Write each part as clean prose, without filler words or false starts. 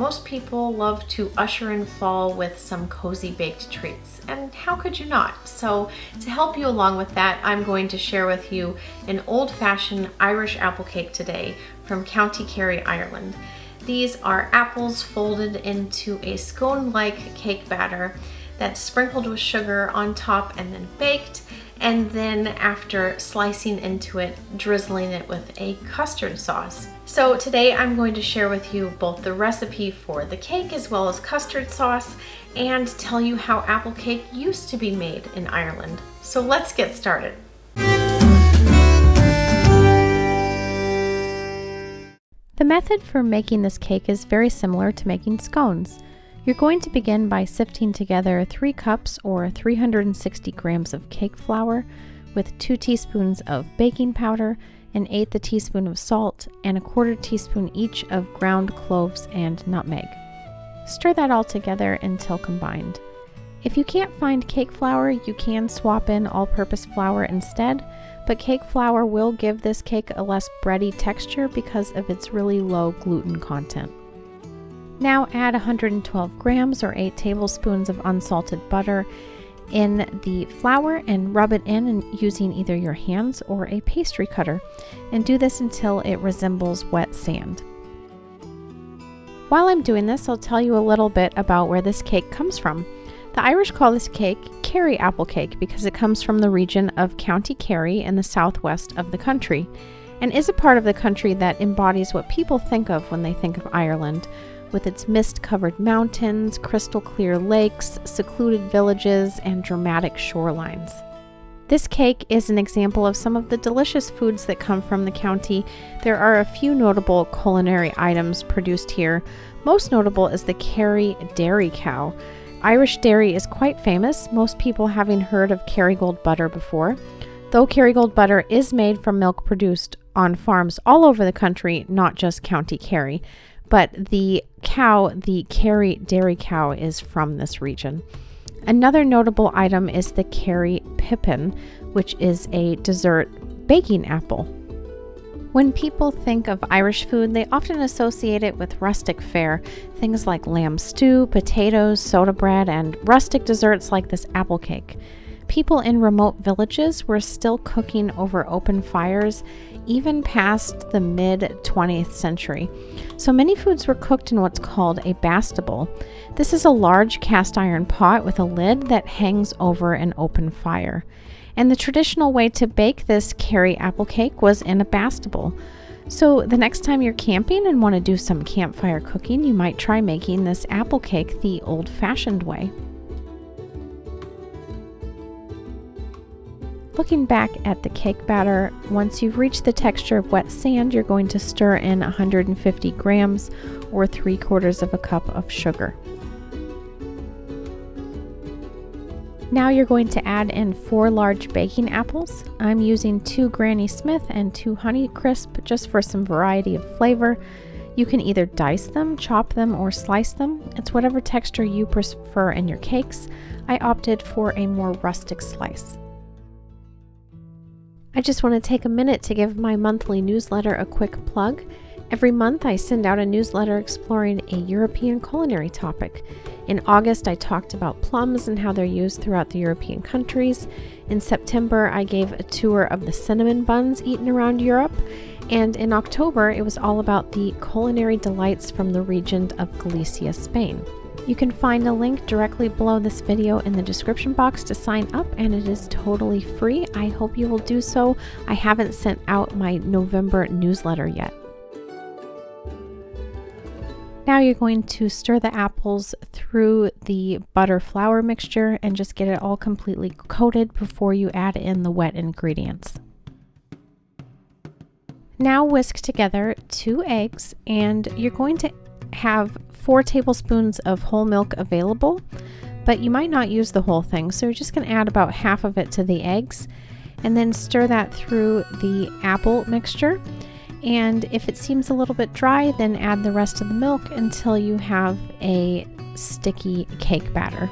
most people love to usher in fall with some cozy baked treats, and how could you not? So to help you along with that, I'm going to share with you an old-fashioned Irish apple cake today from County Kerry, Ireland. These are apples folded into a scone-like cake batter that's sprinkled with sugar on top and then baked, and then after slicing into it, drizzling it with a custard sauce. So today I'm going to share with you both the recipe for the cake as well as custard sauce, and tell you how apple cake used to be made in Ireland. So let's get started. The method for making this cake is very similar to making scones. You're going to begin by sifting together 3 cups or 360 grams of cake flour with 2 teaspoons of baking powder, 1/8 teaspoon of salt, and 1/4 teaspoon each of ground cloves and nutmeg. Stir that all together until combined. If you can't find cake flour, you can swap in all-purpose flour instead, but cake flour will give this cake a less bready texture because of its really low gluten content. Now add 112 grams or 8 tablespoons of unsalted butter in the flour and rub it in using either your hands or a pastry cutter, and do this until it resembles wet sand. While I'm doing this, I'll tell you a little bit about where this cake comes from. The Irish call this cake Kerry apple cake because it comes from the region of County Kerry in the southwest of the country, and is a part of the country that embodies what people think of when they think of Ireland, with its mist-covered mountains, crystal-clear lakes, secluded villages, and dramatic shorelines. This cake is an example of some of the delicious foods that come from the county. There are a few notable culinary items produced here. Most notable is the Kerry dairy cow. Irish dairy is quite famous, most people having heard of Kerrygold butter before. Though Kerrygold butter is made from milk produced on farms all over the country, not just County Kerry. But the cow, the Kerry dairy cow, is from this region. Another notable item is the Kerry pippin, which is a dessert baking apple. When people think of Irish food, they often associate it with rustic fare, things like lamb stew, potatoes, soda bread, and rustic desserts like this apple cake. People in remote villages were still cooking over open fires even past the mid-20th century. So many foods were cooked in what's called a bastible. This is a large cast iron pot with a lid that hangs over an open fire. And the traditional way to bake this Kerry apple cake was in a bastible. So the next time you're camping and want to do some campfire cooking, you might try making this apple cake the old-fashioned way. Looking back at the cake batter, once you've reached the texture of wet sand, you're going to stir in 150 grams or 3/4 cup of sugar. Now you're going to add in 4 large baking apples. I'm using 2 Granny Smith and 2 Honey Crisp just for some variety of flavor. You can either dice them, chop them, or slice them. It's whatever texture you prefer in your cakes. I opted for a more rustic slice. I just want to take a minute to give my monthly newsletter a quick plug. Every month I send out a newsletter exploring a European culinary topic. In August I talked about plums and how they're used throughout the European countries. In September I gave a tour of the cinnamon buns eaten around Europe. And in October it was all about the culinary delights from the region of Galicia, Spain. You can find a link directly below this video in the description box to sign up, and it is totally free. I hope you will do so. I haven't sent out my November newsletter yet. Now you're going to stir the apples through the butter flour mixture and just get it all completely coated before you add in the wet ingredients. Now whisk together 2 eggs, and you're going to have 4 tablespoons of whole milk available, but you might not use the whole thing, so you're just going to add about half of it to the eggs and then stir that through the apple mixture. And if it seems a little bit dry, then add the rest of the milk until you have a sticky cake batter.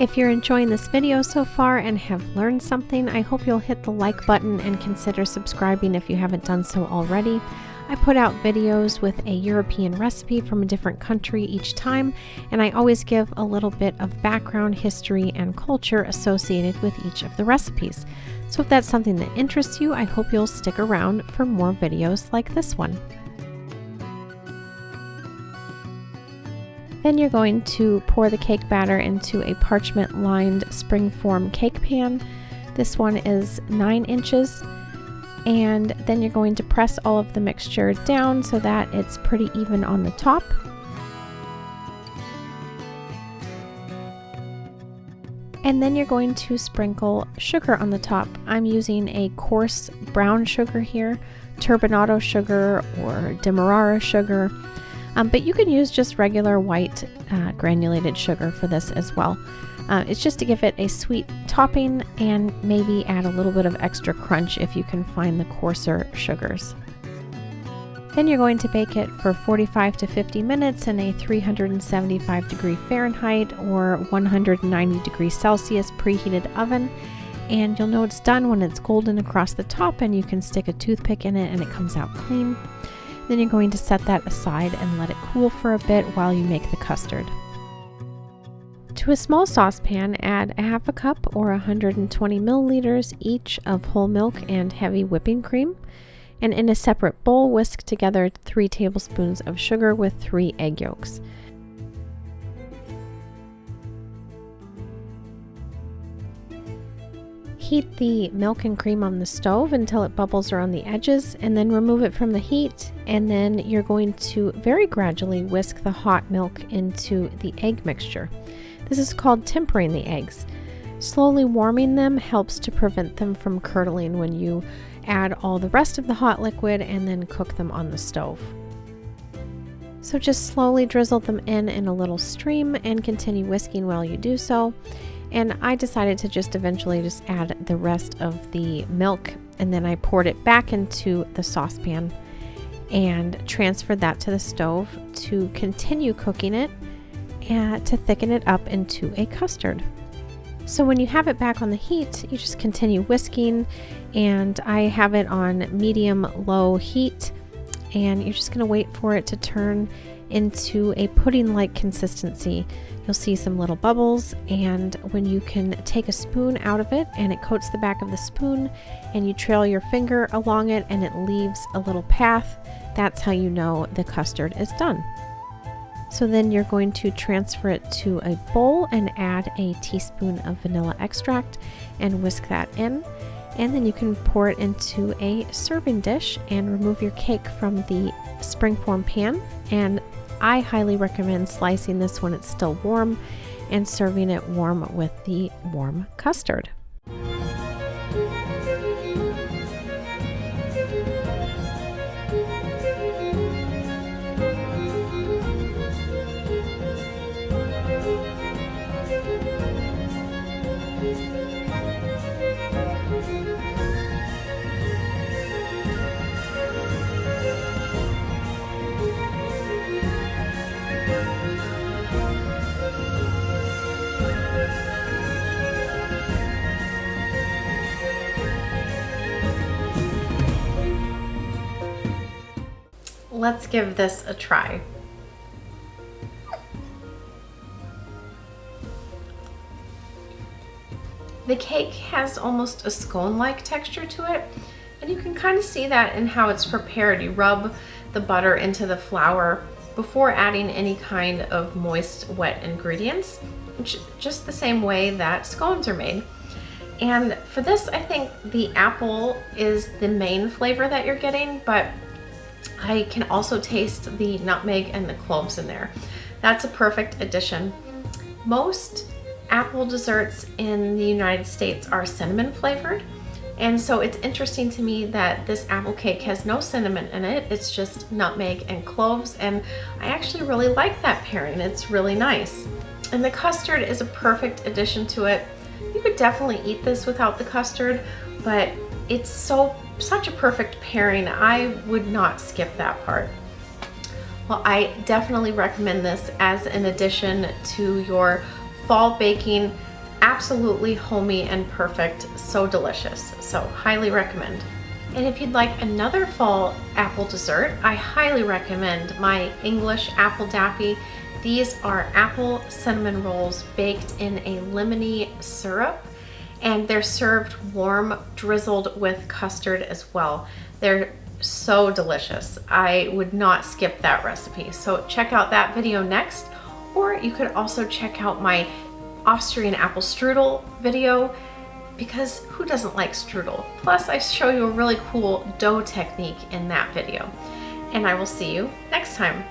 If you're enjoying this video so far and have learned something, I hope you'll hit the like button and consider subscribing if you haven't done so already. I put out videos with a European recipe from a different country each time, and I always give a little bit of background, history, and culture associated with each of the recipes. So if that's something that interests you, I hope you'll stick around for more videos like this one. Then you're going to pour the cake batter into a parchment-lined springform cake pan. This one is 9 inches. And then you're going to press all of the mixture down so that it's pretty even on the top. And then you're going to sprinkle sugar on the top. I'm using a coarse brown sugar here, turbinado sugar or demerara sugar. But you can use just regular white granulated sugar for this as well. It's just to give it a sweet topping and maybe add a little bit of extra crunch if you can find the coarser sugars. Then you're going to bake it for 45 to 50 minutes in a 375 degree Fahrenheit or 190 degrees Celsius preheated oven. And you'll know it's done when it's golden across the top and you can stick a toothpick in it and it comes out clean. Then you're going to set that aside and let it cool for a bit while you make the custard. To a small saucepan, add a half a cup or 120 milliliters each of whole milk and heavy whipping cream. And in a separate bowl, whisk together 3 tablespoons of sugar with 3 egg yolks. Heat the milk and cream on the stove until it bubbles around the edges, and then remove it from the heat. And then you're going to very gradually whisk the hot milk into the egg mixture. This is called tempering the eggs. Slowly warming them helps to prevent them from curdling when you add all the rest of the hot liquid and then cook them on the stove. So just slowly drizzle them in a little stream and continue whisking while you do so. And I decided to just eventually just add the rest of the milk, and then I poured it back into the saucepan and transferred that to the stove to continue cooking it and to thicken it up into a custard. So when you have it back on the heat, you just continue whisking, and I have it on medium-low heat, and you're just going to wait for it to turn into a pudding-like consistency. You'll see some little bubbles, and when you can take a spoon out of it and it coats the back of the spoon and you trail your finger along it and it leaves a little path, that's how you know the custard is done. So then you're going to transfer it to a bowl and add a teaspoon of vanilla extract and whisk that in. And then you can pour it into a serving dish and remove your cake from the springform pan. And I highly recommend slicing this when it's still warm and serving it warm with the warm custard. Let's give this a try. The cake has almost a scone-like texture to it, and you can kind of see that in how it's prepared. You rub the butter into the flour before adding any kind of moist, wet ingredients, just the same way that scones are made. And for this, I think the apple is the main flavor that you're getting, but I can also taste the nutmeg and the cloves in there. That's a perfect addition. Most apple desserts in the United States are cinnamon flavored, and so it's interesting to me that this apple cake has no cinnamon in it. It's just nutmeg and cloves, and I actually really like that pairing. It's really nice. And the custard is a perfect addition to it. You could definitely eat this without the custard, but it's such a perfect pairing. I would not skip that part. Well, I definitely recommend this as an addition to your fall baking, absolutely homey and perfect, so delicious. So highly recommend. And if you'd like another fall apple dessert, I highly recommend my English apple dappy. These are apple cinnamon rolls baked in a lemony syrup, and they're served warm, drizzled with custard as well. They're so delicious. I would not skip that recipe. So check out that video next, or you could also check out my Austrian apple strudel video, because who doesn't like strudel? Plus I show you a really cool dough technique in that video. And I will see you next time.